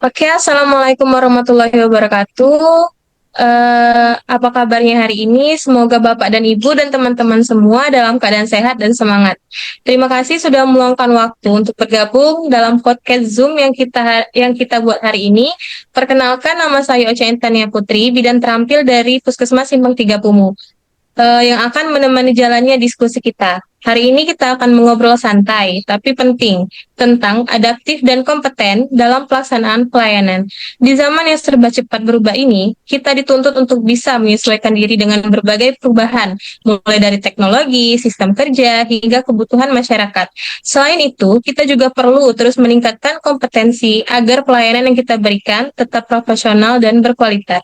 Oke, Assalamualaikum warahmatullahi wabarakatuh. Apa kabarnya hari ini? Semoga Bapak dan Ibu dan teman-teman semua dalam keadaan sehat dan semangat. Terima kasih sudah meluangkan waktu untuk bergabung dalam podcast Zoom yang kita buat hari ini. Perkenalkan, nama saya Ocha Intania Putri, bidan terampil dari Puskesmas Simpang Tiga Pumu, yang akan menemani jalannya diskusi kita. Hari ini kita akan mengobrol santai, tapi penting, tentang adaptif dan kompeten dalam pelaksanaan pelayanan. Di zaman yang serba cepat berubah ini, kita dituntut untuk bisa menyesuaikan diri dengan berbagai perubahan, mulai dari teknologi, sistem kerja, hingga kebutuhan masyarakat. Selain itu, kita juga perlu terus meningkatkan kompetensi agar pelayanan yang kita berikan tetap profesional dan berkualitas.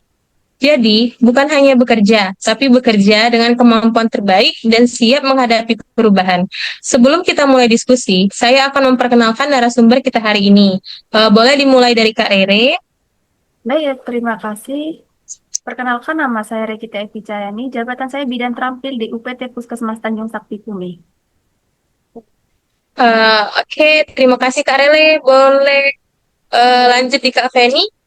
Jadi, bukan hanya bekerja, tapi bekerja dengan kemampuan terbaik dan siap menghadapi perubahan. Sebelum kita mulai diskusi, saya akan memperkenalkan narasumber kita hari ini. Boleh dimulai dari Kak Rere. Baik, terima kasih. Perkenalkan, nama saya Regita Evi Cahyani, jabatan saya bidan terampil di UPT Puskesmas Tanjung Sakti Pumi. Oke, terima kasih Kak Rere. Boleh lanjut di Kak Feni.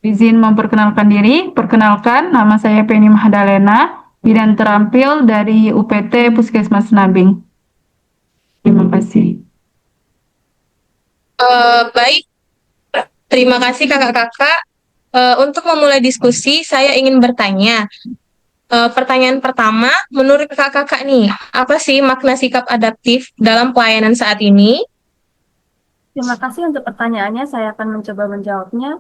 Izin memperkenalkan diri. Perkenalkan, nama saya Penny Mahdalena, bidan terampil dari UPT Puskesmas Nabing. Terima kasih. Baik, terima kasih kakak-kakak. Untuk memulai diskusi, saya ingin bertanya. Pertanyaan pertama, menurut kakak-kakak nih, apa sih makna sikap adaptif dalam pelayanan saat ini? Terima kasih untuk pertanyaannya, saya akan mencoba menjawabnya.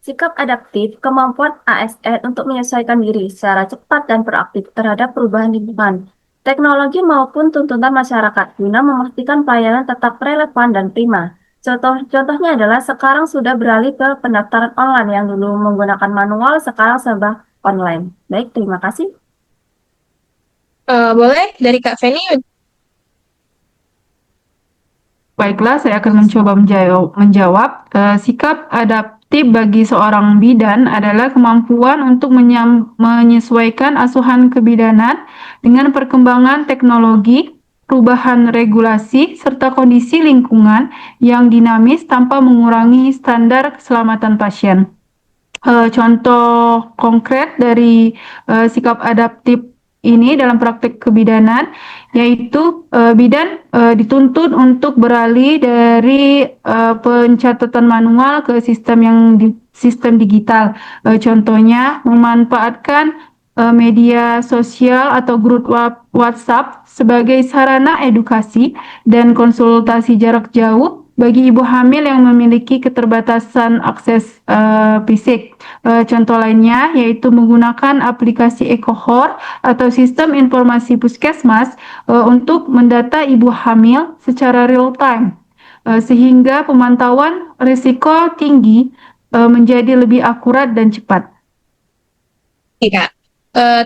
Sikap adaptif, kemampuan ASN untuk menyesuaikan diri secara cepat dan proaktif terhadap perubahan lingkungan, teknologi maupun tuntutan masyarakat guna memastikan pelayanan tetap relevan dan prima. Contohnya adalah sekarang sudah beralih ke pendaftaran online yang dulu menggunakan manual, sekarang serba online. Baik, terima kasih. Boleh dari Kak Feni. Baiklah, saya akan mencoba menjawab. Sikap adaptif bagi seorang bidan adalah kemampuan untuk menyesuaikan asuhan kebidanan dengan perkembangan teknologi, perubahan regulasi, serta kondisi lingkungan yang dinamis tanpa mengurangi standar keselamatan pasien. Contoh konkret dari sikap adaptif ini dalam praktik kebidanan, yaitu bidan dituntut untuk beralih dari pencatatan manual ke sistem digital. Contohnya memanfaatkan media sosial atau grup WhatsApp sebagai sarana edukasi dan konsultasi jarak jauh bagi ibu hamil yang memiliki keterbatasan akses fisik. Contoh lainnya yaitu menggunakan aplikasi EcoHor atau sistem informasi puskesmas untuk mendata ibu hamil secara real time, sehingga pemantauan risiko tinggi menjadi lebih akurat dan cepat. Iya.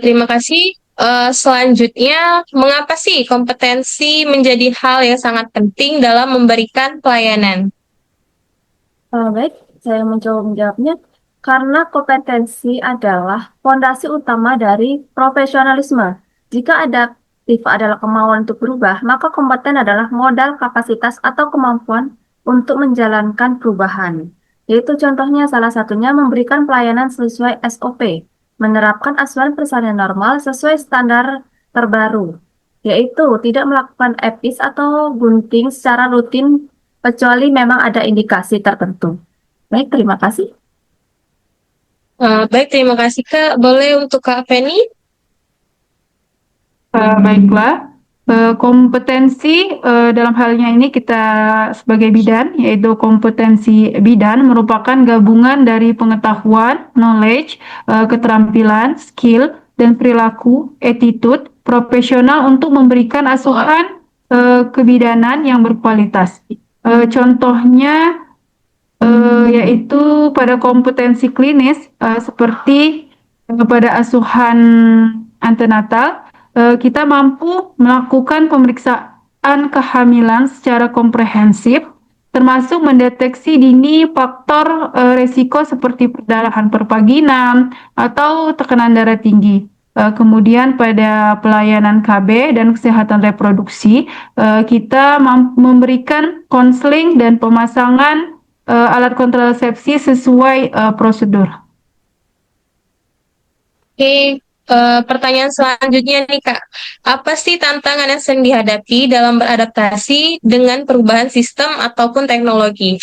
Terima kasih. Selanjutnya, mengapa sih kompetensi menjadi hal yang sangat penting dalam memberikan pelayanan? Baik, saya mencoba menjawabnya. Karena kompetensi adalah fondasi utama dari profesionalisme. Jika adaptif adalah kemauan untuk berubah, maka kompeten adalah modal kapasitas atau kemampuan untuk menjalankan perubahan. Yaitu contohnya salah satunya memberikan pelayanan sesuai SOP, menerapkan asuhan persalinan normal sesuai standar terbaru, yaitu tidak melakukan EPIS atau gunting secara rutin kecuali memang ada indikasi tertentu. Baik, terima kasih. Baik, terima kasih Kak. Boleh untuk Kak Feni? Baiklah, kompetensi dalam halnya ini kita sebagai bidan, yaitu kompetensi bidan merupakan gabungan dari pengetahuan, knowledge, keterampilan, skill, dan perilaku, attitude, profesional untuk memberikan asuhan kebidanan yang berkualitas. Contohnya yaitu pada kompetensi klinis seperti pada asuhan antenatal, kita mampu melakukan pemeriksaan kehamilan secara komprehensif, termasuk mendeteksi dini faktor resiko seperti perdarahan perpaginan atau tekanan darah tinggi. Kemudian pada pelayanan KB dan kesehatan reproduksi, kita memberikan konseling dan pemasangan alat kontrasepsi sesuai prosedur. Oke, pertanyaan selanjutnya nih Kak. Apa sih tantangan yang sering dihadapi dalam beradaptasi dengan perubahan sistem ataupun teknologi?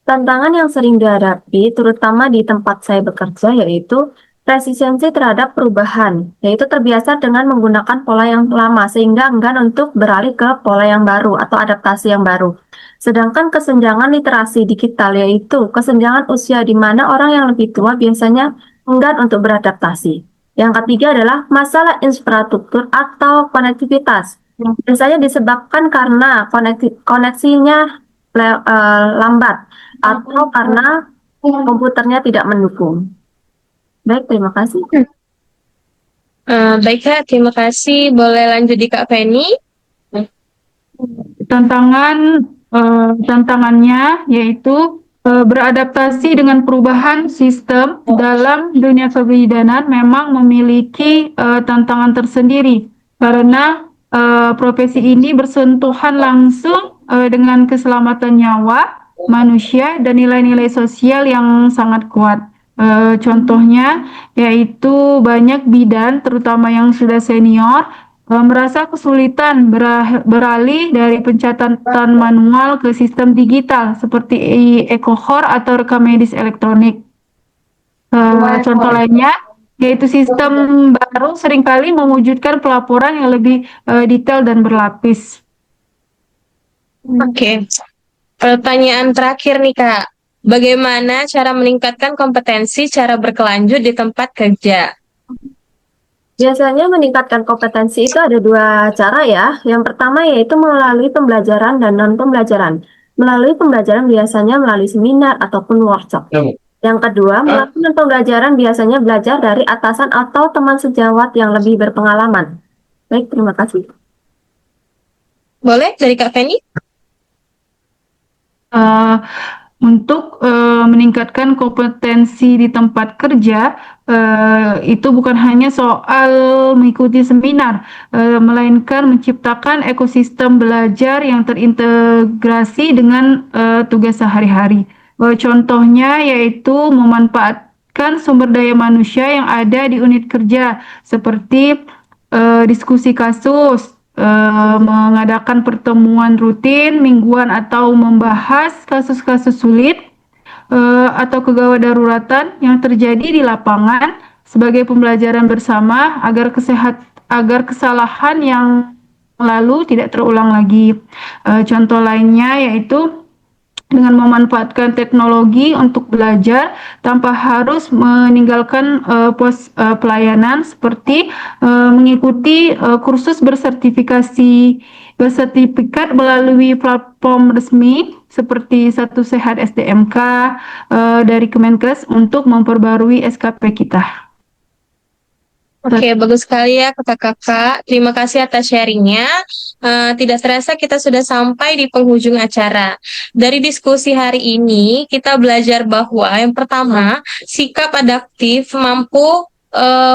Tantangan yang sering dihadapi, terutama di tempat saya bekerja, yaitu resistensi terhadap perubahan, yaitu terbiasa dengan menggunakan pola yang lama sehingga enggan untuk beralih ke pola yang baru atau adaptasi yang baru. Sedangkan kesenjangan literasi digital, yaitu kesenjangan usia di mana orang yang lebih tua biasanya enggan untuk beradaptasi. Yang ketiga adalah masalah infrastruktur atau konektivitas. Biasanya disebabkan karena koneksinya lambat atau karena komputernya tidak mendukung. Baik, terima kasih. Baik Kak, terima kasih. Boleh lanjut di Kak Feni? Tantangannya yaitu beradaptasi dengan perubahan sistem dalam dunia kebidanan memang memiliki tantangan tersendiri karena profesi ini bersentuhan langsung dengan keselamatan nyawa manusia dan nilai-nilai sosial yang sangat kuat. Contohnya yaitu banyak bidan terutama yang sudah senior merasa kesulitan beralih dari pencatatan manual ke sistem digital seperti e-cohort atau rekam medis elektronik. Contoh lainnya yaitu sistem baru seringkali mewujudkan pelaporan yang lebih detail dan berlapis. Oke. Pertanyaan terakhir nih Kak. Bagaimana cara meningkatkan kompetensi cara berkelanjut di tempat kerja? Biasanya meningkatkan kompetensi itu ada dua cara ya. Yang pertama yaitu melalui pembelajaran dan non-pembelajaran. Melalui pembelajaran biasanya melalui seminar ataupun workshop. Yang kedua, melalui non-pembelajaran biasanya belajar dari atasan atau teman sejawat yang lebih berpengalaman. Baik, terima kasih. Boleh dari Kak Feni? Untuk meningkatkan kompetensi di tempat kerja itu bukan hanya soal mengikuti seminar, melainkan menciptakan ekosistem belajar yang terintegrasi dengan tugas sehari-hari. Contohnya yaitu memanfaatkan sumber daya manusia yang ada di unit kerja seperti diskusi kasus, mengadakan pertemuan rutin mingguan atau membahas kasus-kasus sulit atau kegawat daruratan yang terjadi di lapangan sebagai pembelajaran bersama agar kesalahan yang lalu tidak terulang lagi. Contoh lainnya yaitu dengan memanfaatkan teknologi untuk belajar tanpa harus meninggalkan pos pelayanan seperti mengikuti kursus bersertifikat melalui platform resmi seperti Satu Sehat SDMK dari Kemenkes untuk memperbarui SKP kita. Oke, bagus sekali ya kakak-kakak. Terima kasih atas sharingnya. Tidak terasa kita sudah sampai di penghujung acara. Dari diskusi hari ini, kita belajar bahwa yang pertama, sikap adaptif mampu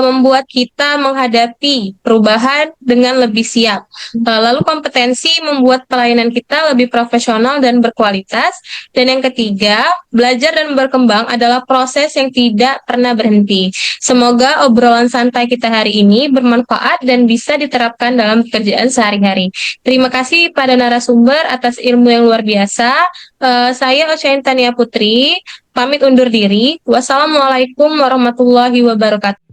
membuat kita menghadapi perubahan dengan lebih siap. Lalu kompetensi membuat pelayanan kita lebih profesional dan berkualitas. Dan yang ketiga, belajar dan berkembang adalah proses yang tidak pernah berhenti. Semoga obrolan santai kita hari ini bermanfaat dan bisa diterapkan dalam pekerjaan sehari-hari. Terima kasih pada narasumber atas ilmu yang luar biasa. Saya Ocean Tania Putri, pamit undur diri. Wassalamualaikum warahmatullahi wabarakatuh.